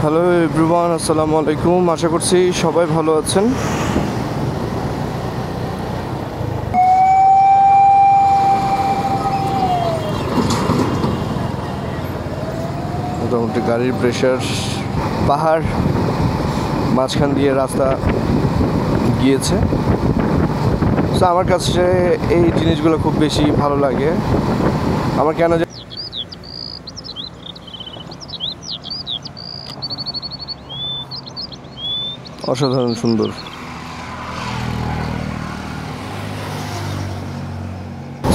Hello everyone, আসসালামু আলাইকুম। আশা করছি সবাই ভালো আছেন। মোটামুটি গাড়ির প্রেশার, পাহাড় মাঝখান দিয়ে রাস্তা গিয়েছে। তো আমার কাছে এই জিনিসগুলো খুব বেশি ভালো লাগে। আমার কেন অসাধারণ সুন্দর।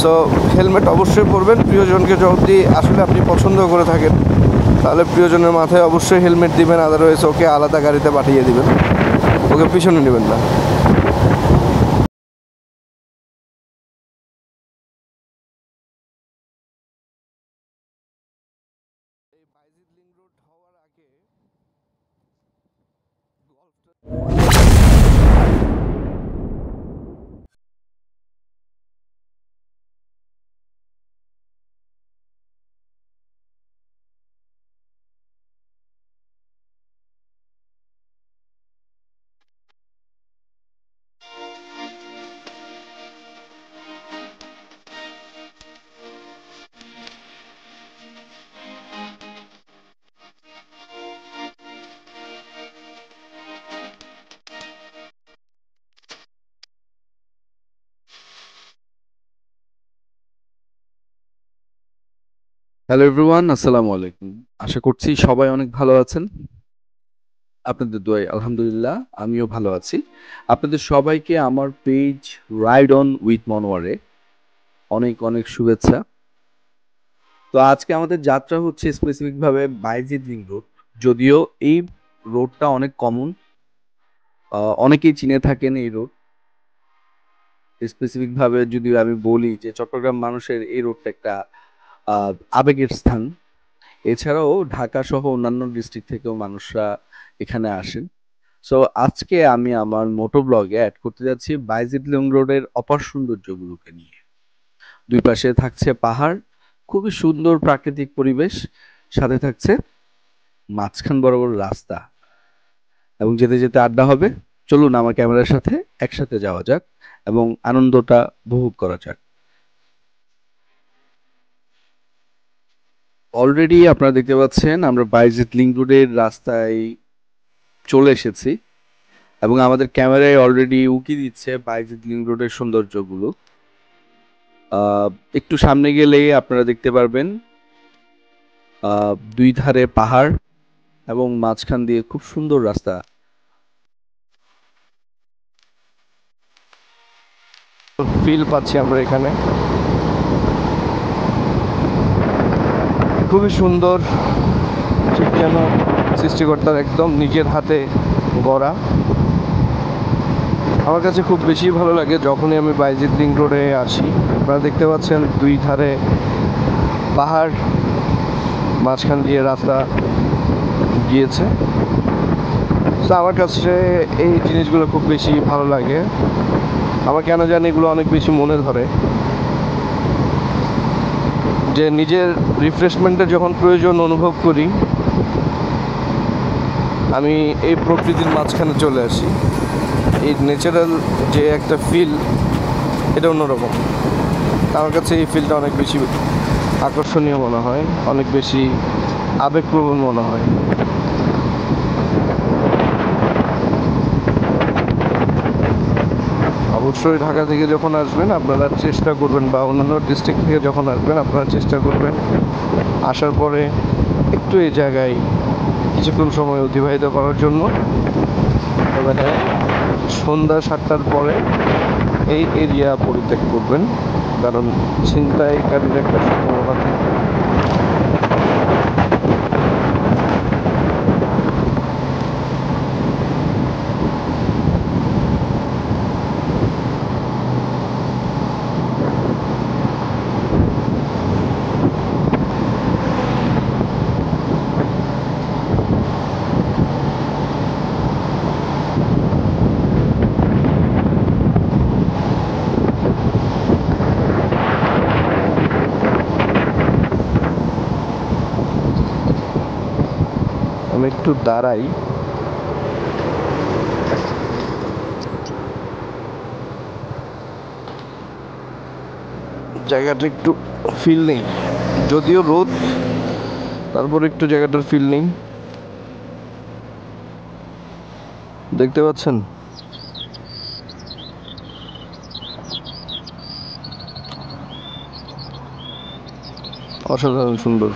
সো হেলমেট অবশ্যই পরবেন। প্রিয়জনকে যদি আসলে আপনি পছন্দ করে থাকেন তাহলে প্রিয়জনের মাথায় অবশ্যই হেলমেট দিবেন, আদারওয়াইজ ওকে আলাদা গাড়িতে পাঠিয়ে দিবেন, ওকে পিছনে নেবেন না। হ্যালো এভরিওয়ান, আসসালামু আলাইকুম। আশা করছি সবাই অনেক ভালো আছেন। আপনাদের দোয়ায় আলহামদুলিল্লাহ আমিও ভালো আছি। আপনাদের সবাইকে আমার পেজ রাইড অন উইথ মনোয়ারে অনেক অনেক শুভেচ্ছা। তো আজকে আমাদের যাত্রা হচ্ছে স্পেসিফিকভাবে বায়েজিদ রিং রোড। যদিও এই রোডটা অনেক কমন, অনেকেই চিনে থাকেন এই রোড। স্পেসিফিকভাবে যদি আমি বলি যে চট্টগ্রাম মানুষের এই রোডটা একটা আবেগের স্থান। এছাড়াও ঢাকা সহ অন্যান্য ডিস্ট্রিক্ট থেকেও মানুষরা এখানে আসেন। সো আজকে আমি আমার মোটো ব্লগে অ্যাড করতে যাচ্ছি বাইজিদ লিং রোডের অপার সৌন্দর্যগুলোকে নিয়ে। দুই পাশে থাকছে পাহাড়, খুবই সুন্দর প্রাকৃতিক পরিবেশ, সাথে থাকছে মাঝখান বরাবর রাস্তা, এবং যেতে যেতে আড্ডা হবে। চলুন আমার ক্যামেরার সাথে একসাথে যাওয়া যাক এবং আনন্দটা উপভোগ করা যাক। অলরেডি আপনারা দেখতে পাচ্ছেন আমরা বাইজিদ লিং রোডের রাস্তায় চলে এসেছি, এবং আমাদের ক্যামেরায় অলরেডি উকি দিচ্ছে বাইজিদ লিং রোডের সৌন্দর্যগুলো। আহ, একটু সামনে গেলেই আপনারা দেখতে পারবেন দুই ধারে পাহাড় এবং মাঝখান দিয়ে খুব সুন্দর রাস্তা। ফিল পাচ্ছি আমরা এখানে, খুবই সুন্দর। ঠিক যেন সৃষ্টিকর্তার একদম নিজের হাতে গড়া। আমার কাছে খুব বেশি ভালো লাগে যখনই আমি বাইজিদ লিং রোডে আসি। আপনারা দেখতে পাচ্ছেন দুই ধারে পাহাড়, মাঝখান দিয়ে রাস্তা গিয়েছে। তো আমার কাছে এই জিনিসগুলো খুব বেশি ভালো লাগে। আমার কেন জানি এগুলো অনেক বেশি মনে ধরে, যে নিজের রিফ্রেশমেন্টের যখন প্রয়োজন অনুভব করি আমি এই প্রকৃতির মাঝখানে চলে আসি। এই ন্যাচারাল যে একটা ফিল, এটা অন্যরকম। আমার কাছে এই ফিলটা অনেক বেশি আকর্ষণীয় মনে হয়, অনেক বেশি আবেগপ্রবণ মনে হয়। অবশ্যই ঢাকা থেকে যখন আসবেন আপনারা চেষ্টা করবেন, বা অন্যান্য ডিস্ট্রিক্ট থেকে যখন আসবেন আপনারা চেষ্টা করবেন আসার পরে একটু এই জায়গায় কিছুক্ষণ সময় অতিবাহিত করার জন্য। তবে হ্যাঁ, সন্ধ্যা 7টার পরে এই এরিয়া পরিত্যাগ করবেন, কারণ ছিনতাইকারীর একটা সম্ভাবনা থাকে। আমি একটু দাঁড়াই। জায়গাটা একটু ফিল নেই, যদিও রোদ, তারপর একটু জায়গাটার ফিল নেই। দেখতে পাচ্ছেন? অসাধারণ সুন্দর।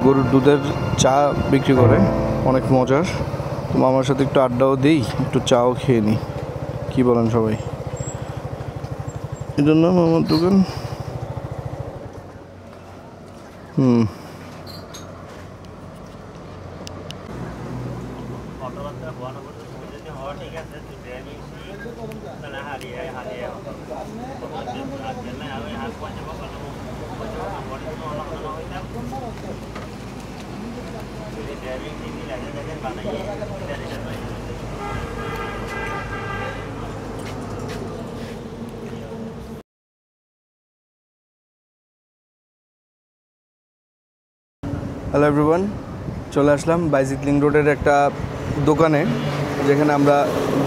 গরুর দুধের চা বিক্রি করে, অনেক মজার। তো মামার সাথে একটু আড্ডাও দিই, একটু চাও খেয়ে নিই, কি বলেন সবাই? এই জন্য মামার দোকান। হ্যালো এভরিওয়ান, চলে আসলাম বাইসাইক্লিং রোডের একটা দোকানে, যেখানে আমরা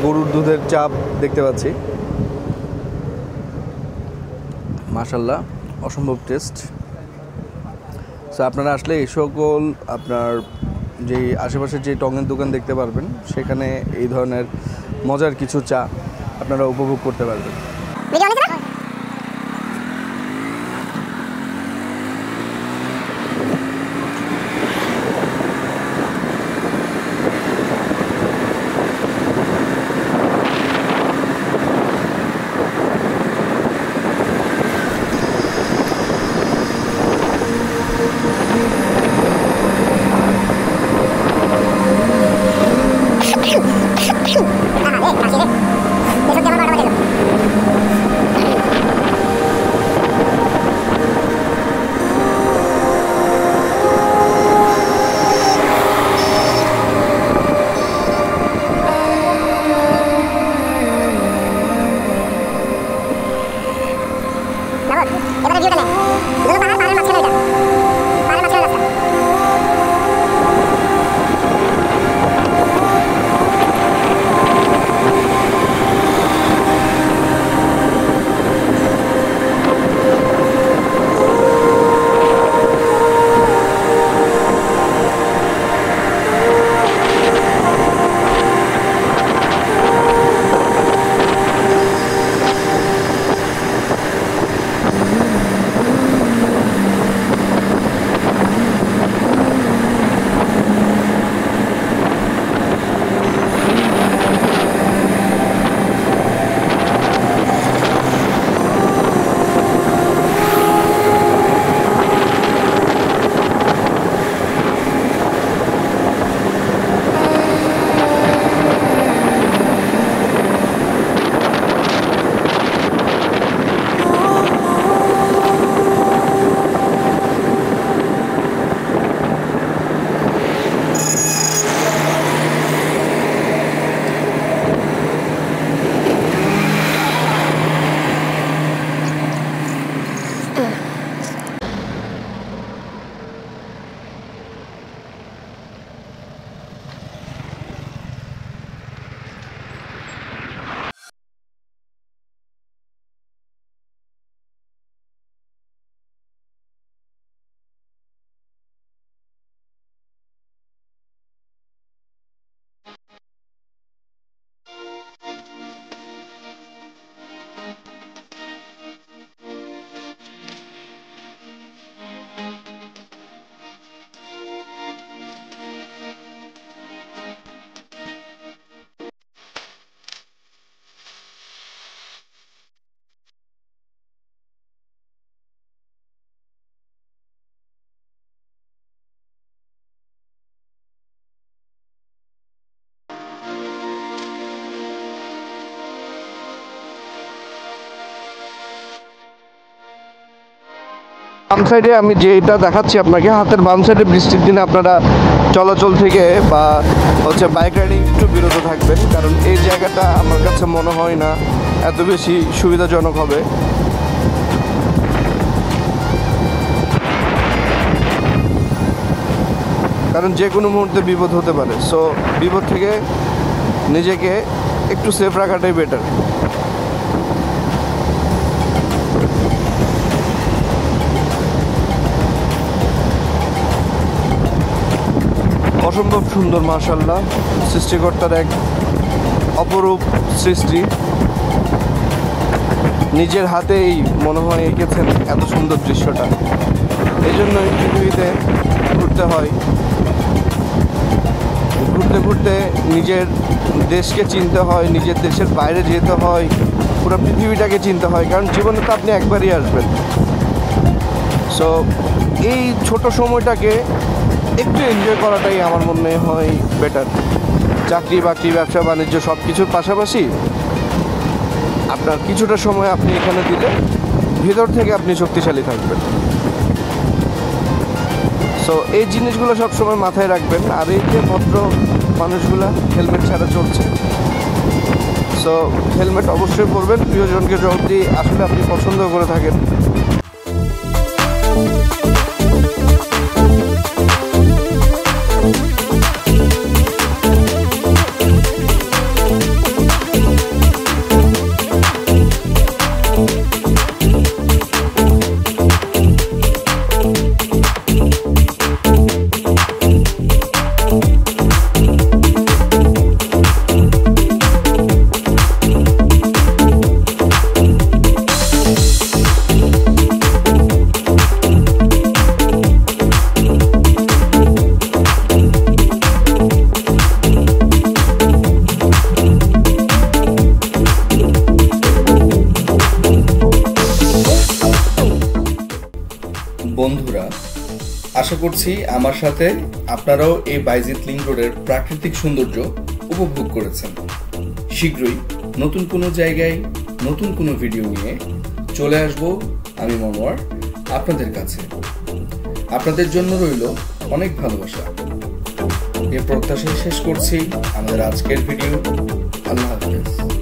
গরুর দুধের চা দেখতে পাচ্ছি। মাশাল্লাহ, অসম্ভব টেস্ট। সো আপনারা আসলে এই সকল আপনার যে আশেপাশে যে টঙের দোকান দেখতে পারবেন, সেখানে এই ধরনের মজার কিছু চা আপনারা উপভোগ করতে পারবেন। Eso te va a বাম সাইডে আমি যেটা দেখাচ্ছি আপনাকে, হাতের বাম সাইডে বৃষ্টির দিনে আপনারা চলাচল থেকে বা হচ্ছে বাইক রাইডিং একটু বিরত থাকবেন, কারণ এই জায়গাটা আমার কাছে মনে হয় না এত বেশি সুবিধাজনক হবে। কারণ যে কোনো মুহূর্তে বিপদ হতে পারে, সো বিপদ থেকে নিজেকে একটু সেফ রাখাটাই বেটার। অসম্ভব সুন্দর, মাশাআল্লাহ, সৃষ্টিকর্তার এক অপরূপ সৃষ্টি। নিজের হাতেই মনে হয় এঁকেছেন এত সুন্দর দৃশ্যটা। এই জন্যই পৃথিবীতে ঘুরতে হয়, ঘুরতে ঘুরতে নিজের দেশকে চিনতে হয়, নিজের দেশের বাইরে যেতে হয়, পুরো পৃথিবীটাকে চিনতে হয়, কারণ জীবনে তো আপনি একবারই আসবেন। সো এই ছোট সময়টাকে একটু এনজয় করাটাই আমার মনে হয় বেটার। চাকরি বাকরি, ব্যবসা বাণিজ্য সব কিছুর পাশাপাশি আপনার কিছুটা সময় আপনি এখানে দিলে ভিতর থেকে আপনি শক্তিশালী থাকবেন। সো এই জিনিসগুলো সবসময় মাথায় রাখবেন। আর এই যে ভদ্র মানুষগুলা হেলমেট ছাড়া চলছে, সো হেলমেট অবশ্যই পরবেন প্রিয়জনকে যদি আসলে আপনি পছন্দ করে থাকেন। বন্ধুরা, আশা করছি আমার সাথে আপনারাও এই বাইজিৎ লিংক রোডের প্রাকৃতিক সৌন্দর্য উপভোগ করেছেন। শীঘ্রই নতুন কোনো জায়গায় নতুন কোনো ভিডিও নিয়ে চলে আসব আমি মনোয়ার আপনাদের কাছে। আপনাদের জন্য রইল অনেক ভালোবাসা। এ প্রত্যাশায় শেষ করছি আমাদের আজকের ভিডিও। আল্লাহ হাফেজ।